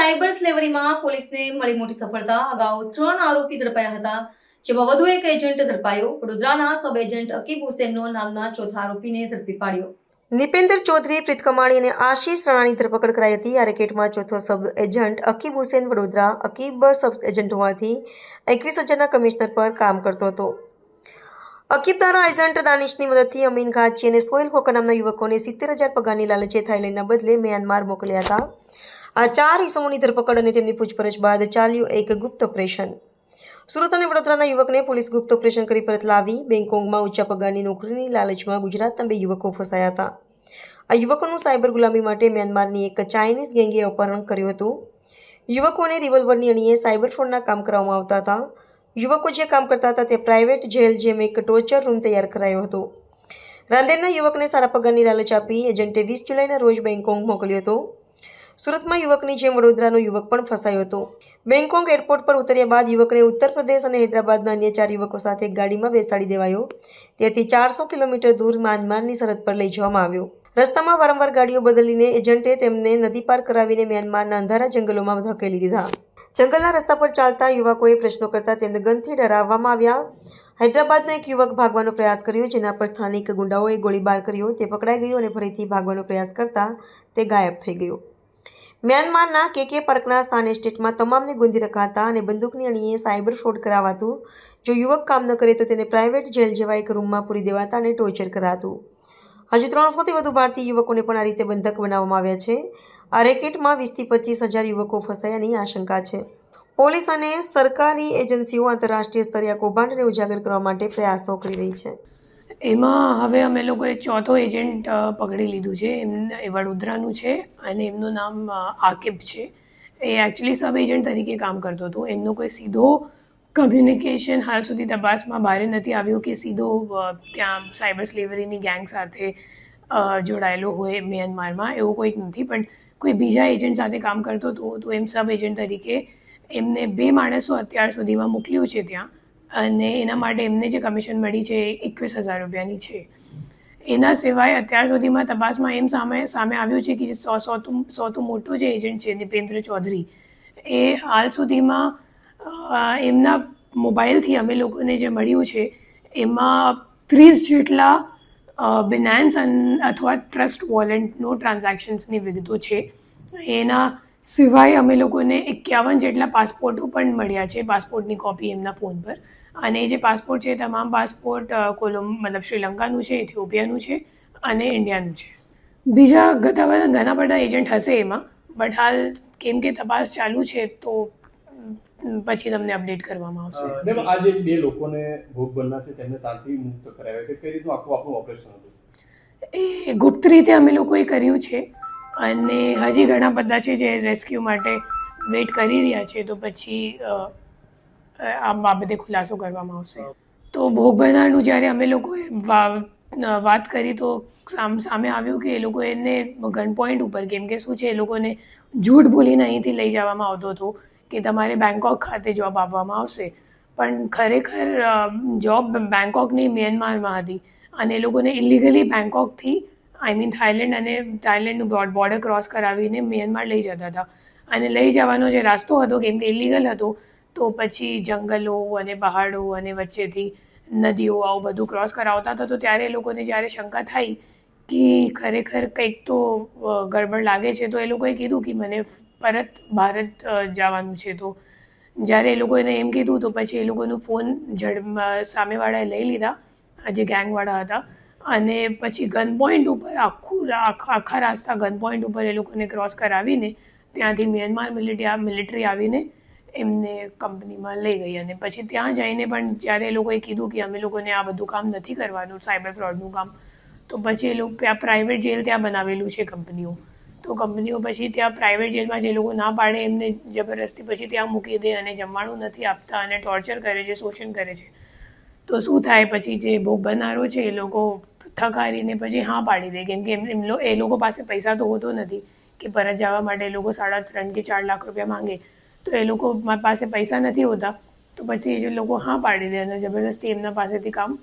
Cyber સ્લેવરીમાં પોલીસને મળી મોટી સફળતા. અગાઉ 3 આરોપી ઝડપાયા હતા, જેમાં વધુ એક એજન્ટ ઝડપાયો. વડોદરાના સબ એજન્ટ અકીબ હુસેનનો નામના ચોથા આરોપીને ઝડપી પાડ્યો. નિપેન્દર ચૌધરી, પ્રીત કમાણી અને આશીષ રાણાની ધરપકડ કરાઈ હતી. આ રેકેટમાં ચોથો sub agent Akib Hussain Vadodara Akib sub agent હોવાથી 21,000ના કમિશનર પર કામ કરતો હતો. અકીબ દ્વારા એજન્ટ દાનિશની મદદથી અમીન ઘાચી અને સોહેલ ખોખર નામના યુવકોને 70,000 પગારની લાલચે થાઇલેન્ડના બદલે મ્યાનમાર મોકલ્યા હતા. આ 4 ઇસમોની ધરપકડ અને તેમની પૂછપરછ બાદ ચાલ્યું એક ગુપ્ત ઓપરેશન. સુરત અને વડોદરાના યુવકને પોલીસ ગુપ્ત ઓપરેશન કરી પરત લાવી. બેંગકોકમાં ઊંચા પગારની નોકરીની લાલચમાં ગુજરાતના 2 યુવકો ફસાયા હતા. આ યુવકોનું સાયબર ગુલામી માટે મ્યાનમારની એક ચાઇનીઝ ગેંગે અપહરણ કર્યું હતું. યુવકોને રિવોલ્વરની અણીએ સાયબર ફ્રોડના કામ કરવામાં આવતા હતા. યુવકો જે કામ કરતા હતા તે પ્રાઇવેટ જેલ જેમ એક ટોર્ચર રૂમ તૈયાર કરાયો હતો. રાંદેરના યુવકને સારા પગારની લાલચ આપી એજન્ટે 20 જુલાઈના રોજ બેંગકોક મોકલ્યો હતો. સુરતમાં યુવકની જેમ વડોદરાનો યુવક પણ ફસાયો હતો. બેંગકોક એરપોર્ટ પર ઉતર્યા બાદ યુવકને ઉત્તર પ્રદેશ અને હૈદરાબાદના અન્ય 4 યુવકો સાથે એક ગાડીમાં બેસાડી દેવાયો. ત્યાંથી 400 કિલોમીટર દૂર મ્યાનમારની સરહદ પર લઈ જવામાં આવ્યો. રસ્તામાં વારંવાર ગાડીઓ બદલીને એજન્ટે તેમને નદી પાર કરાવીને મ્યાનમારના અંધારા જંગલોમાં ધકેલી દીધા. જંગલના રસ્તા પર ચાલતા યુવકોએ પ્રશ્નો કરતા તેમને ગનથી ડરાવવામાં આવ્યા. હૈદરાબાદનો એક યુવક ભાગવાનો પ્રયાસ કર્યો, જેના પર સ્થાનિક ગુંડાઓએ ગોળીબાર કર્યો. તે પકડાઈ ગયો અને ફરીથી ભાગવાનો પ્રયાસ કરતા તે ગાયબ થઈ ગયો. મ્યાનમારના કે પાર્કના સ્થાન એસ્ટેટમાં તમામને ગોંધી રખાતા અને બંદૂકની અણીએ સાયબર ફ્રોડ કરાવાતું. જો યુવક કામ ન કરે તો તેને પ્રાઇવેટ જેલ જેવા એક રૂમમાં પૂરી દેવાતા અને ટોર્ચર કરાતું. હજુ 300થી વધુ ભારતીય યુવકોને પણ આ રીતે બંધક બનાવવામાં આવ્યા છે. આ રેકેટમાં 20થી 25,000 યુવકો ફસાયાની આશંકા છે. પોલીસ અને સરકારી એજન્સીઓ આંતરરાષ્ટ્રીય સ્તરે આ કૌભાંડને ઉજાગર કરવા માટે પ્રયાસો કરી રહી છે. એમાં હવે અમે લોકોએ ચોથો એજન્ટ પકડી લીધું છે. એ વડોદરાનું છે અને એમનું નામ આકિબ છે. એ એકચ્યુઅલી સબ એજન્ટ તરીકે કામ કરતો હતો. એમનો કોઈ સીધો કમ્યુનિકેશન હાલ સુધી તપાસમાં બહાર નથી આવ્યો કે સીધો ત્યાં સાયબર સ્લેવરીની ગેંગ સાથે જોડાયેલો હોય મ્યાનમારમાં. એવું કોઈક નથી, પણ કોઈ બીજા એજન્ટ સાથે કામ કરતો હતો. તો એમ સબ એજન્ટ તરીકે એમને 2 માણસો અત્યાર સુધીમાં મોકલ્યું છે ત્યાં, અને એના માટે એમને જે કમિશન મળી છે એ 21,000 રૂપિયાની છે. એના સિવાય અત્યાર સુધીમાં તપાસમાં એમ સામે આવ્યું છે કે જે સૌથી મોટો જે એજન્ટ છે નિપેન્દ્ર ચૌધરી, એ હાલ સુધીમાં એમના મોબાઈલથી અમે લોકોને જે મળ્યું છે એમાં 30 જેટલા બિનાન્સ અથવા ટ્રસ્ટ વોલેટનો ટ્રાન્ઝેક્શન્સની વિગતો છે. એના સિવાય અમે લોકોને 51 જેટલા પાસપોર્ટો પણ મળ્યા છે, પાસપોર્ટની કોપી એમના ફોન પર. અને એ જે પાસપોર્ટ છે તમામ પાસપોર્ટ મતલબ શ્રીલંકાનું છે, ઇથિયોપિયાનું છે અને ઇન્ડિયાનું છે. બીજા ઘણા બધા એજન્ટ હશે એમાં, બટ હાલ કેમ કે તપાસ ચાલુ છે તો પછી તમને અપડેટ કરવામાં આવશે. મેમ, આ જે 2 લોકોને ભોગ બનના છે તેમને ત્યાંથી મુક્ત કરાવ્યા છે, કઈ રીતનું આપણું ઓપરેશન હતું? એ ગુપ્ત રીતે અમે લોકોએ કર્યું છે અને હજી ઘણા બધા છે જે રેસ્ક્યુ માટે વેઇટ કરી રહ્યા છે. તો પછી આ બાબતે ખુલાસો કરવામાં આવશે. તો ભોગ બનનારનું જ્યારે અમે લોકોએ વાત કરી તો સામે આવ્યું કે એ લોકો એને ગન પોઈન્ટ ઉપર, કેમ કે શું છે એ લોકોને જૂઠ બોલીને અહીંથી લઈ જવામાં આવતો હતો કે તમારે બેંકોક ખાતે જોબ આપવામાં આવશે, પણ ખરેખર જોબ બેંકોકની મ્યાનમારમાં હતી અને એ લોકોને ઇલીગલી બેંકોકથી થાઇલેન્ડ અને થાઇલેન્ડનું બોર્ડર ક્રોસ કરાવીને મ્યાનમાર લઈ જતા હતા. અને લઈ જવાનો જે રસ્તો હતો કેમ કે ઇલીગલ હતો, તો પછી જંગલો અને પહાડો અને વચ્ચેથી નદીઓ આવું બધું ક્રોસ કરાવતા હતા. તો ત્યારે એ લોકોને જ્યારે શંકા થઈ કે ખરેખર કંઈક તો ગડબડ લાગે છે, તો એ લોકોએ કીધું કે મને પરત ભારત જવાનું છે. તો જ્યારે એ લોકોને એમ કીધું તો પછી એ લોકોનો ફોન સામેવાળાએ લઈ લીધા, જે ગેંગવાળા હતા, અને પછી ગન પોઈન્ટ ઉપર આખા રાસ્તા ગન પોઈન્ટ ઉપર એ લોકોને ક્રોસ કરાવીને ત્યાંથી મ્યાનમાર મિલિટરી આવીને એમને કંપનીમાં લઈ ગઈ. અને પછી ત્યાં જઈને પણ જ્યારે એ લોકોએ કીધું કે અમે લોકોને આ બધું કામ નથી કરવાનું, સાયબર ફ્રોડનું કામ, તો પછી એ લોકો ત્યાં પ્રાઇવેટ જેલ ત્યાં બનાવેલું છે કંપનીઓ. તો કંપનીઓ પછી ત્યાં પ્રાઇવેટ જેલમાં જે લોકો ના પાડે એમને જબરદસ્તી પછી ત્યાં મૂકી દે અને જમવાનું નથી આપતા અને ટોર્ચર કરે છે, શોષણ કરે છે. તો શું થાય, પછી જે ભોગ બનનારો છે એ લોકો થકારીને પછી હા પાડી દે, કેમ કે એ લોકો પાસે પૈસા તો હોતો નથી કે પરત જવા માટે. એ લોકો 3.5 કે 4 લાખ રૂપિયા માંગે, તો એ લોકો પાસે પૈસા નથી હોતા, તો પછી એ લોકો હા પાડી દે અને જબરદસ્તી એમના પાસેથી કામ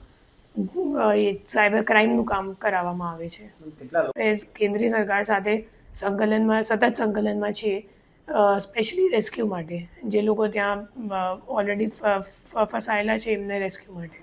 સાયબર ક્રાઇમનું કામ કરાવવામાં આવે છે. કેન્દ્રીય સરકાર સાથે સતત સંકલનમાં છીએ સ્પેશિયલી રેસ્ક્યુ માટે જે લોકો ત્યાં ઓલરેડી ફસાયેલા છે એમને રેસ્ક્યુ માટે.